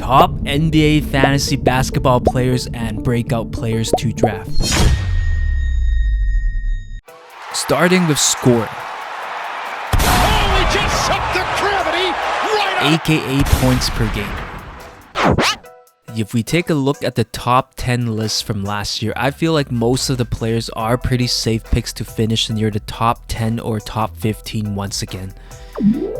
top NBA fantasy basketball players and breakout players to draft. Starting with scoring. Oh, we just sucked the gravity right up. AKA points per game. If we take a look at the top 10 lists from last year, I feel like most of the players are pretty safe picks to finish near the top 10 or top 15 once again.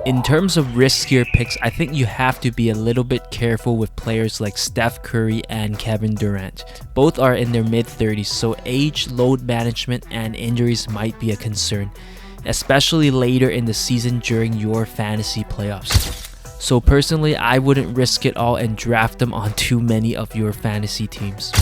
In terms of riskier picks, I think you have to be a little bit careful with players like Steph Curry and Kevin Durant. Both are in their mid-30s, so age, load management, and injuries might be a concern, especially later in the season during your fantasy playoffs. So personally, I wouldn't risk it all and draft them on too many of your fantasy teams.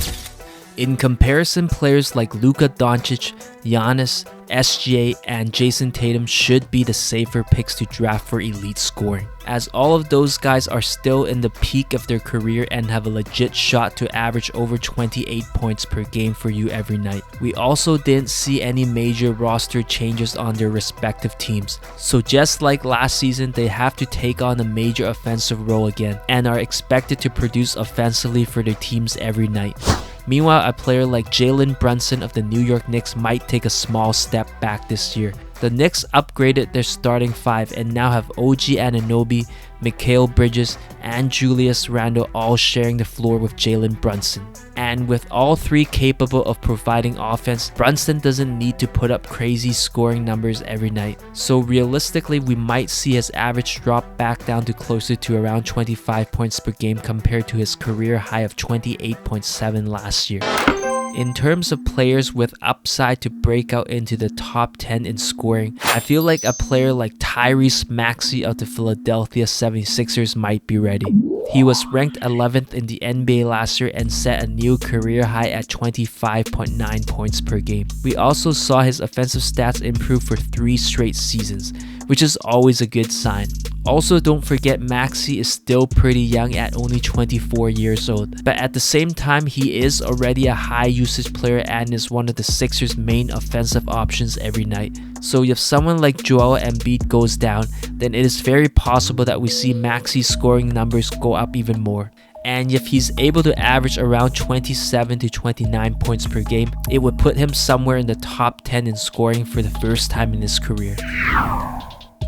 In comparison, players like Luka Doncic, Giannis, SGA, and Jason Tatum should be the safer picks to draft for elite scoring, as all of those guys are still in the peak of their career and have a legit shot to average over 28 points per game for you every night. We also didn't see any major roster changes on their respective teams, so just like last season, they have to take on a major offensive role again and are expected to produce offensively for their teams every night. Meanwhile, a player like Jalen Brunson of the New York Knicks might take a small step back this year. The Knicks upgraded their starting five and now have OG Anunoby, Mikal Bridges, and Julius Randle all sharing the floor with Jalen Brunson. And with all three capable of providing offense, Brunson doesn't need to put up crazy scoring numbers every night. So realistically, we might see his average drop back down to closer to around 25 points per game compared to his career high of 28.7 last year. In terms of players with upside to break out into the top 10 in scoring, I feel like a player like Tyrese Maxiell of the Philadelphia 76ers might be ready. He was ranked 11th in the NBA last year and set a new career high at 25.9 points per game. We also saw his offensive stats improve for 3 straight seasons, which is always a good sign. Also, don't forget Maxey is still pretty young at only 24 years old, but at the same time, he is already a high usage player and is one of the Sixers' main offensive options every night. So if someone like Joel Embiid goes down, then it is very possible that we see Maxey's scoring numbers go up even more. And if he's able to average around 27 to 29 points per game, it would put him somewhere in the top 10 in scoring for the first time in his career.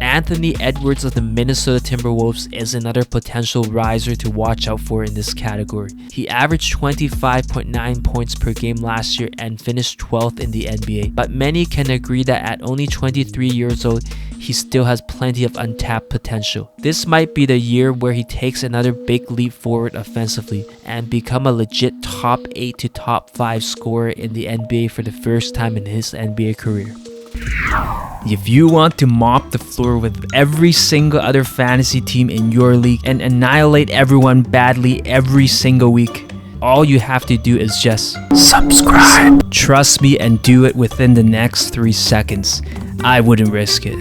Anthony Edwards of the Minnesota Timberwolves is another potential riser to watch out for in this category. He averaged 25.9 points per game last year and finished 12th in the NBA, but many can agree that at only 23 years old, he still has plenty of untapped potential. This might be the year where he takes another big leap forward offensively and become a legit top 8 to top 5 scorer in the NBA for the first time in his NBA career. If you want to mop the floor with every single other fantasy team in your league and annihilate everyone badly every single week, all you have to do is just subscribe. Trust me and do it within the next 3 seconds. I wouldn't risk it.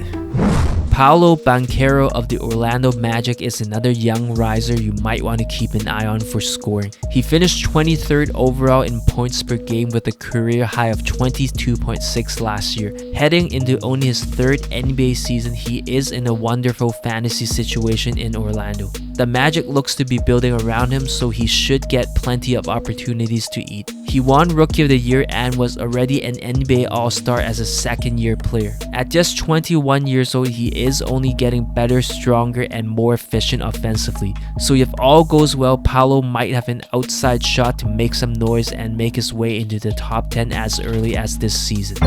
Paulo Barrera of the Orlando Magic is another young riser you might want to keep an eye on for scoring. He finished 23rd overall in points per game with a career high of 22.6 last year. Heading into only his 3rd NBA season, he is in a wonderful fantasy situation in Orlando. The Magic looks to be building around him, so he should get plenty of opportunities to eat. He won Rookie of the Year and was already an NBA All-Star as a second-year player. At just 21 years old, he is only getting better, stronger, and more efficient offensively. So if all goes well, Paulo might have an outside shot to make some noise and make his way into the top 10 as early as this season.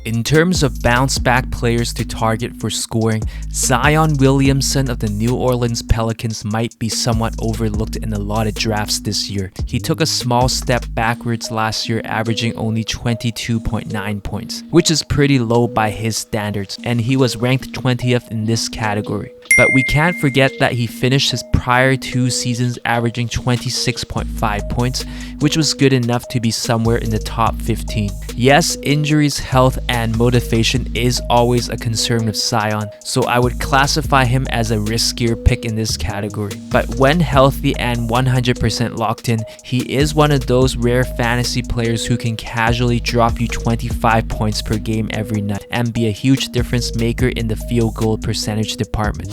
In terms of bounce-back players to target for scoring, Zion Williamson of the New Orleans Pelicans might be somewhat overlooked in a lot of drafts this year. He took a small step backwards last year, averaging only 22.9 points, which is pretty low by his standards, and he was ranked 20th in this category. But we can't forget that he finished his prior 2 seasons averaging 26.5 points, which was good enough to be somewhere in the top 15. Yes, injuries, health, and motivation is always a concern with Zion, so I would classify him as a riskier pick in this category. But when healthy and 100% locked in, he is one of those rare fantasy players who can casually drop you 25 points per game every night and be a huge difference maker in the field goal percentage department.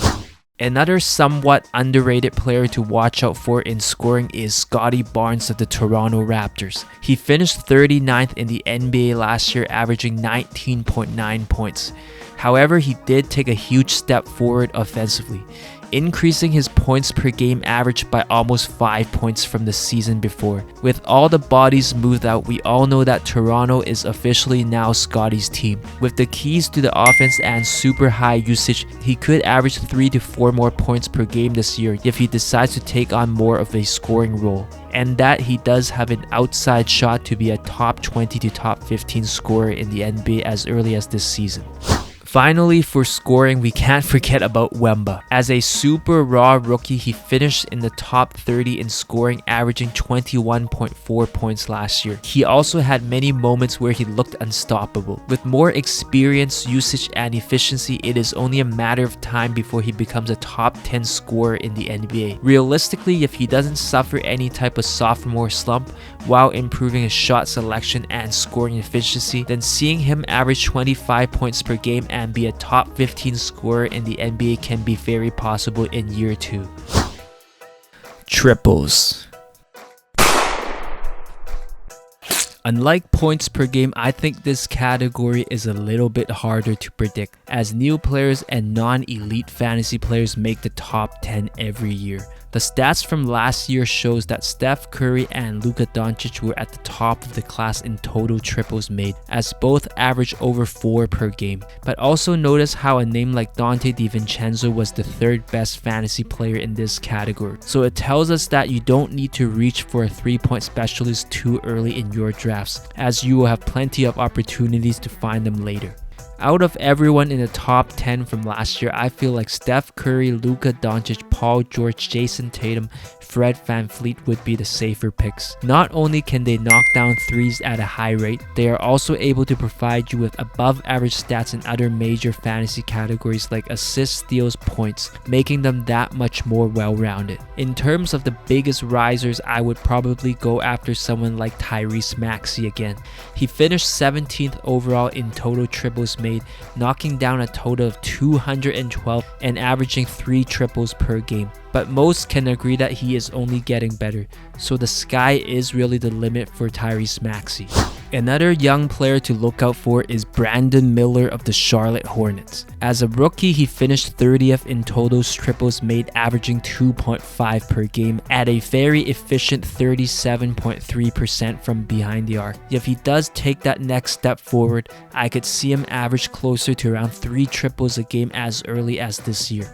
Another somewhat underrated player to watch out for in scoring is Scotty Barnes of the Toronto Raptors. He finished 39th in the NBA last year, averaging 19.9 points. However, he did take a huge step forward offensively, increasing his points per game average by almost 5 points from the season before. With all the bodies moved out, we all know that Toronto is officially now Scotty's team. With the keys to the offense and super high usage, he could average 3 to 4 more points per game this year if he decides to take on more of a scoring role. And that he does have an outside shot to be a top 20 to top 15 scorer in the NBA as early as this season. Finally, for scoring, we can't forget about Wemba. As a super raw rookie, he finished in the top 30 in scoring, averaging 21.4 points last year. He also had many moments where he looked unstoppable. With more experience, usage, and efficiency, it is only a matter of time before he becomes a top 10 scorer in the NBA. Realistically, if he doesn't suffer any type of sophomore slump while improving his shot selection and scoring efficiency, then seeing him average 25 points per game and be a top 15 scorer in the NBA can be very possible in year 2. Triples. Unlike points per game, I think this category is a little bit harder to predict, as new players and non-elite fantasy players make the top 10 every year. The stats from last year shows that Steph Curry and Luka Doncic were at the top of the class in total triples made, as both averaged over 4 per game. But also notice how a name like Dante DiVincenzo was the 3rd best fantasy player in this category. So it tells us that you don't need to reach for a 3-point specialist too early in your drafts, as you will have plenty of opportunities to find them later. Out of everyone in the top 10 from last year, I feel like Steph Curry, Luka Doncic, Paul George, Jason Tatum, Fred VanVleet would be the safer picks. Not only can they knock down threes at a high rate, they are also able to provide you with above average stats in other major fantasy categories like assists, steals, points, making them that much more well-rounded. In terms of the biggest risers, I would probably go after someone like Tyrese Maxiell again. He finished 17th overall in total triples made, knocking down a total of 212 and averaging 3 triples per game. But most can agree that he is only getting better, so the sky is really the limit for Tyrese Maxiell. Another young player to look out for is Brandon Miller of the Charlotte Hornets. As a rookie, he finished 30th in total triples made, averaging 2.5 per game at a very efficient 37.3% from behind the arc. If he does take that next step forward, I could see him average closer to around 3 triples a game as early as this year.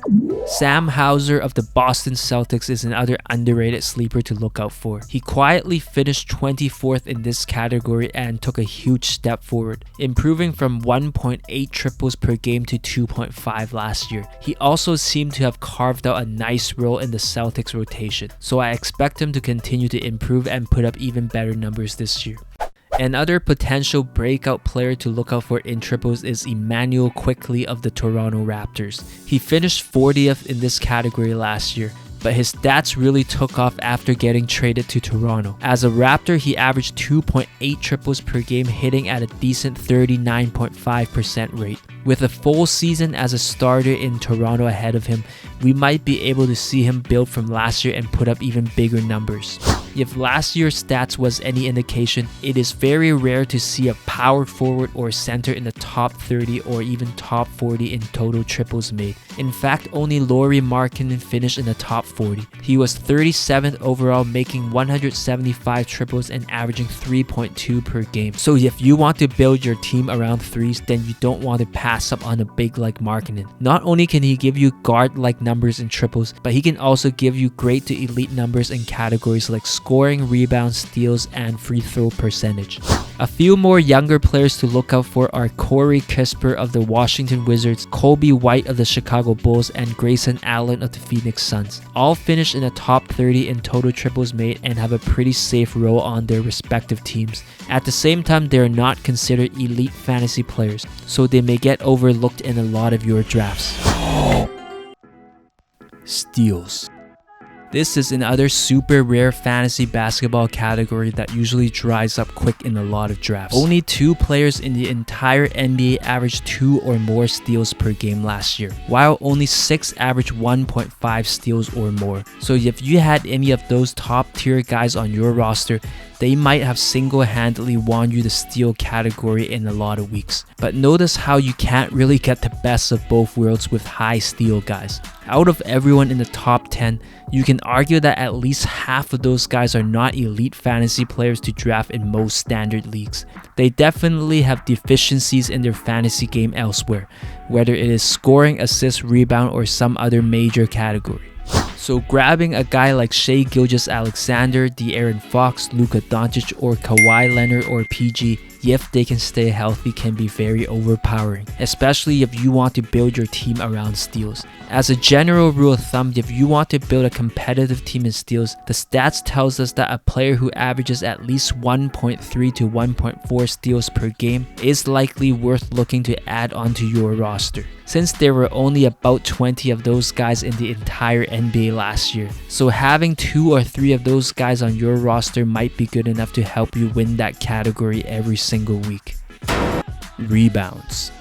Sam Hauser of the Boston Celtics is another underrated sleeper to look out for. He quietly finished 24th in this category and took a huge step forward, improving from 1.8 triples per game to 2.5 last year. He also seemed to have carved out a nice role in the Celtics rotation, so I expect him to continue to improve and put up even better numbers this year. Another potential breakout player to look out for in triples is Immanuel Quickley of the Toronto Raptors. He finished 40th in this category last year, but his stats really took off after getting traded to Toronto. As a Raptor, he averaged 2.8 triples per game, hitting at a decent 39.5% rate. With a full season as a starter in Toronto ahead of him, we might be able to see him build from last year and put up even bigger numbers. If last year's stats was any indication, it is very rare to see a power forward or center in the top 30 or even top 40 in total triples made. In fact, only Lauri Markkanen finished in the top 40. He was 37th overall, making 175 triples and averaging 3.2 per game. So if you want to build your team around threes, then you don't want to pass up on a big like Markkanen. Not only can he give you guard-like numbers in triples, but he can also give you great to elite numbers in categories like scoring, rebounds, steals, and free throw percentage. A few more younger players to look out for are Corey Kispert of the Washington Wizards, Kobe White of the Chicago Bulls, and Grayson Allen of the Phoenix Suns. All finished in the top 30 in total triples made and have a pretty safe role on their respective teams. At the same time, they are not considered elite fantasy players, so they may get overlooked in a lot of your drafts. Steals. This is another super rare fantasy basketball category that usually dries up quick in a lot of drafts. Only 2 players in the entire NBA averaged 2 or more steals per game last year, while only 6 averaged 1.5 steals or more. So if you had any of those top tier guys on your roster, they might have single-handedly won you the steal category in a lot of weeks. But notice how you can't really get the best of both worlds with high steal guys. Out of everyone in the top 10, you can argue that at least half of those guys are not elite fantasy players to draft in most standard leagues. They definitely have deficiencies in their fantasy game elsewhere, whether it is scoring, assist, rebound, or some other major category. So grabbing a guy like Shai Gilgeous-Alexander, De'Aaron Fox, Luka Doncic, or Kawhi Leonard or PG, if they can stay healthy, can be very overpowering, especially if you want to build your team around steals. As a general rule of thumb, if you want to build a competitive team in steals, the stats tells us that a player who averages at least 1.3 to 1.4 steals per game is likely worth looking to add onto your roster, since there were only about 20 of those guys in the entire NBA last year. So having 2 or 3 of those guys on your roster might be good enough to help you win that category every single week. Rebounds.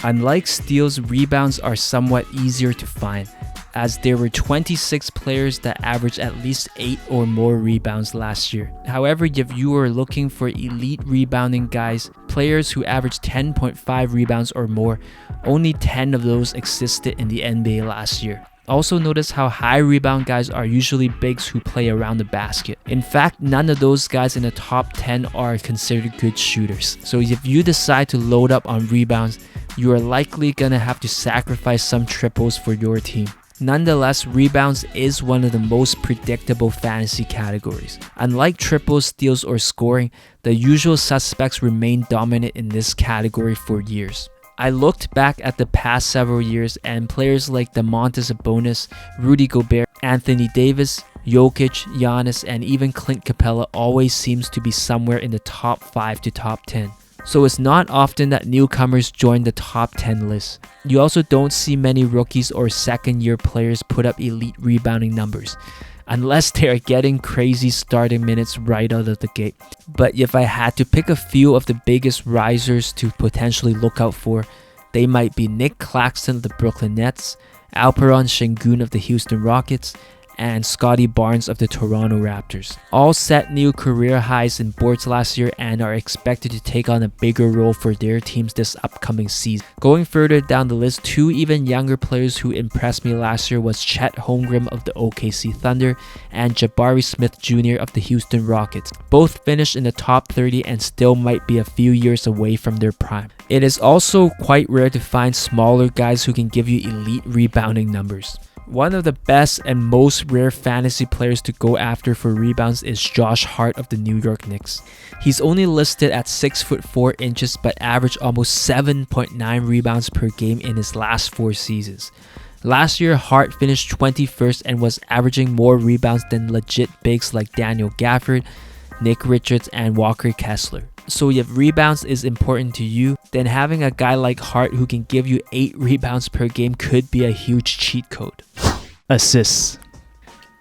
Unlike steals, rebounds are somewhat easier to find, as there were 26 players that averaged at least 8 or more rebounds last year. However, if you are looking for elite rebounding guys, players who averaged 10.5 rebounds or more, only 10 of those existed in the NBA last year. Also notice how high rebound guys are usually bigs who play around the basket. In fact, none of those guys in the top 10 are considered good shooters. So if you decide to load up on rebounds, you are likely gonna have to sacrifice some triples for your team. Nonetheless, rebounds is one of the most predictable fantasy categories. Unlike triples, steals, or scoring, the usual suspects remain dominant in this category for years. I looked back at the past several years, and players like Domantas Sabonis, Rudy Gobert, Anthony Davis, Jokic, Giannis, and even Clint Capella always seems to be somewhere in the top 5 to top 10. So it's not often that newcomers join the top 10 list. You also don't see many rookies or second-year players put up elite rebounding numbers, unless they are getting crazy starting minutes right out of the gate. But if I had to pick a few of the biggest risers to potentially look out for, they might be Nick Claxton of the Brooklyn Nets, Alperen Sengun of the Houston Rockets, and Scotty Barnes of the Toronto Raptors. All set new career highs in boards last year and are expected to take on a bigger role for their teams this upcoming season. Going further down the list, 2 even younger players who impressed me last year was Chet Holmgren of the OKC Thunder and Jabari Smith Jr. of the Houston Rockets. Both finished in the top 30 and still might be a few years away from their prime. It is also quite rare to find smaller guys who can give you elite rebounding numbers. One of the best and most rare fantasy players to go after for rebounds is Josh Hart of the New York Knicks. He's only listed at 6'4" but averaged almost 7.9 rebounds per game in his last 4 seasons. Last year, Hart finished 21st and was averaging more rebounds than legit bigs like Daniel Gafford, Nick Richards, and Walker Kessler. So if rebounds is important to you, then having a guy like Hart who can give you 8 rebounds per game could be a huge cheat code. Assists.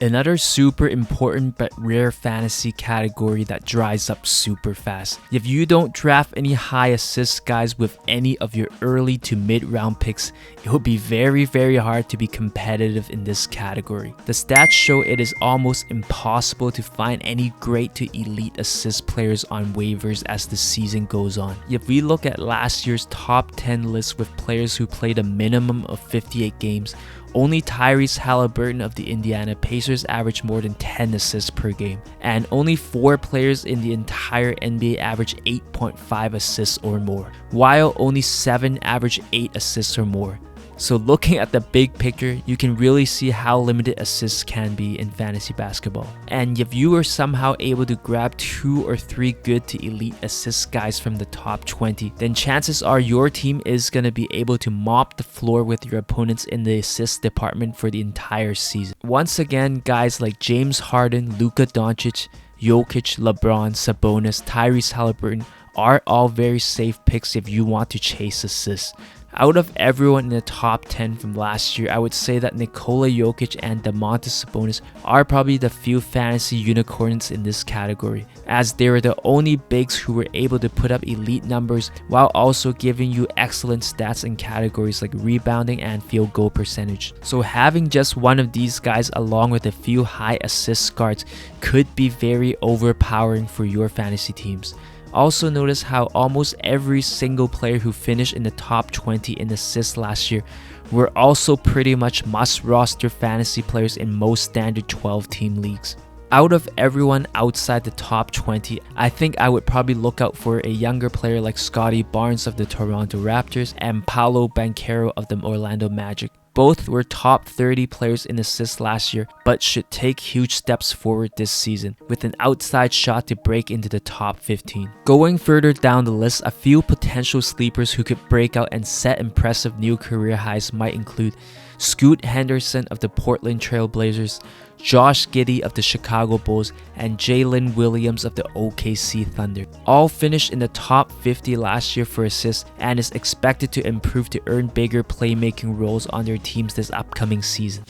Another super important but rare fantasy category that dries up super fast. If you don't draft any high assist guys with any of your early to mid round picks, it will be very hard to be competitive in this category. The stats show it is almost impossible to find any great to elite assist players on waivers as the season goes on. If we look at last year's top 10 list with players who played a minimum of 58 games, only Tyrese Halliburton of the Indiana Pacers averaged more than 10 assists per game, and only 4 players in the entire NBA averaged 8.5 assists or more, while only 7 averaged 8 assists or more. So looking at the big picture, you can really see how limited assists can be in fantasy basketball. And if you are somehow able to grab 2 or 3 good to elite assist guys from the top 20, then chances are your team is going to be able to mop the floor with your opponents in the assist department for the entire season. Once again, guys like James Harden, Luka Doncic, Jokic, LeBron, Sabonis, Tyrese Halliburton are all very safe picks if you want to chase assists. Out of everyone in the top 10 from last year, I would say that Nikola Jokic and Domantas Sabonis are probably the few fantasy unicorns in this category, as they were the only bigs who were able to put up elite numbers while also giving you excellent stats in categories like rebounding and field goal percentage. So having just one of these guys along with a few high assist guards could be very overpowering for your fantasy teams. Also notice how almost every single player who finished in the top 20 in assists last year were also pretty much must roster fantasy players in most standard 12-team leagues. Out of everyone outside the top 20, I think I would probably look out for a younger player like Scotty Barnes of the Toronto Raptors and Paulo Barrera of the Orlando Magic. Both were top 30 players in assists last year, but should take huge steps forward this season, with an outside shot to break into the top 15. Going further down the list, a few potential sleepers who could break out and set impressive new career highs might include Scoot Henderson of the Portland Trail Blazers, Josh Giddey of the Chicago Bulls, and Jalen Williams of the OKC Thunder. All finished in the top 50 last year for assists and is expected to improve to earn bigger playmaking roles on their teams this upcoming season.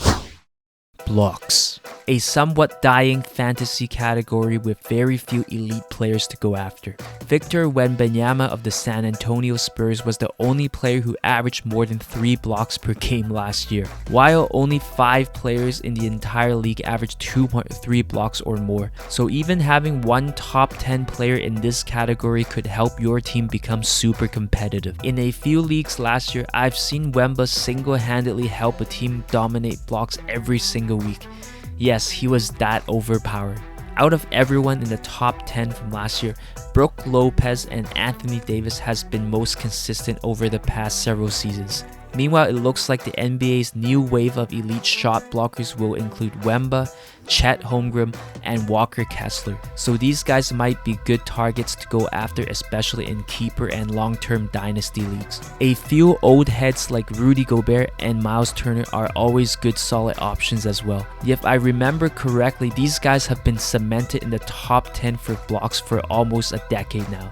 Blocks. A somewhat dying fantasy category with very few elite players to go after. Victor Wembanyama of the San Antonio Spurs was the only player who averaged more than 3 blocks per game last year, while only 5 players in the entire league averaged 2.3 blocks or more. So even having one top 10 player in this category could help your team become super competitive. In a few leagues last year, I've seen Wemba single-handedly help a team dominate blocks every single week. Yes, he was that overpowered. Out of everyone in the top 10 from last year, Brook Lopez and Anthony Davis has been most consistent over the past several seasons. Meanwhile, it looks like the NBA's new wave of elite shot blockers will include Wemba, Chet Holmgren, and Walker Kessler. So these guys might be good targets to go after, especially in keeper and long-term dynasty leagues. A few old heads like Rudy Gobert and Miles Turner are always good solid options as well. If I remember correctly, these guys have been cemented in the top 10 for blocks for almost a decade now.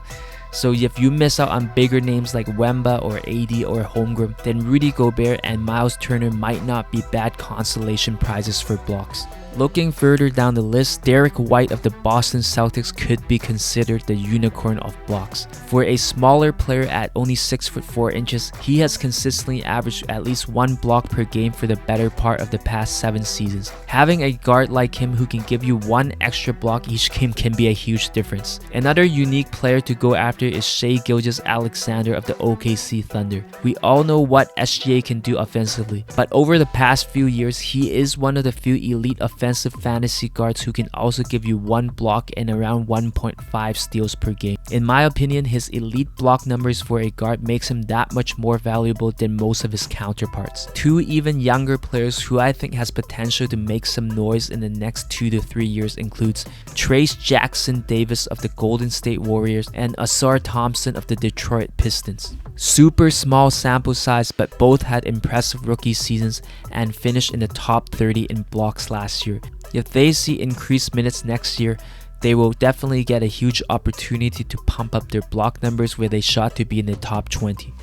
So if you miss out on bigger names like Wemba or AD or Holmgren, then Rudy Gobert and Miles Turner might not be bad consolation prizes for blocks. Looking further down the list, Derek White of the Boston Celtics could be considered the unicorn of blocks. For a smaller player at only 6'4" he has consistently averaged at least 1 block per game for the better part of the past 7 seasons. Having a guard like him who can give you 1 extra block each game can be a huge difference. Another unique player to go after is Shai Gilgeous-Alexander of the OKC Thunder. We all know what SGA can do offensively, but over the past few years, he is one of the few elite offensive fantasy guards who can also give you 1 block and around 1.5 steals per game. In my opinion, his elite block numbers for a guard makes him that much more valuable than most of his counterparts. 2 even younger players who I think has potential to make some noise in the next 2 to 3 years includes Trayce Jackson-Davis of the Golden State Warriors and Ausar Thompson of the Detroit Pistons. Super small sample size, but both had impressive rookie seasons and finished in the top 30 in blocks last year. If they see increased minutes next year, they will definitely get a huge opportunity to pump up their block numbers with a shot to be in the top 20.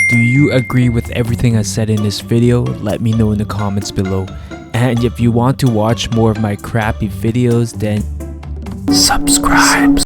Do you agree with everything I said in this video? Let me know in the comments below. And if you want to watch more of my crappy videos, then subscribe.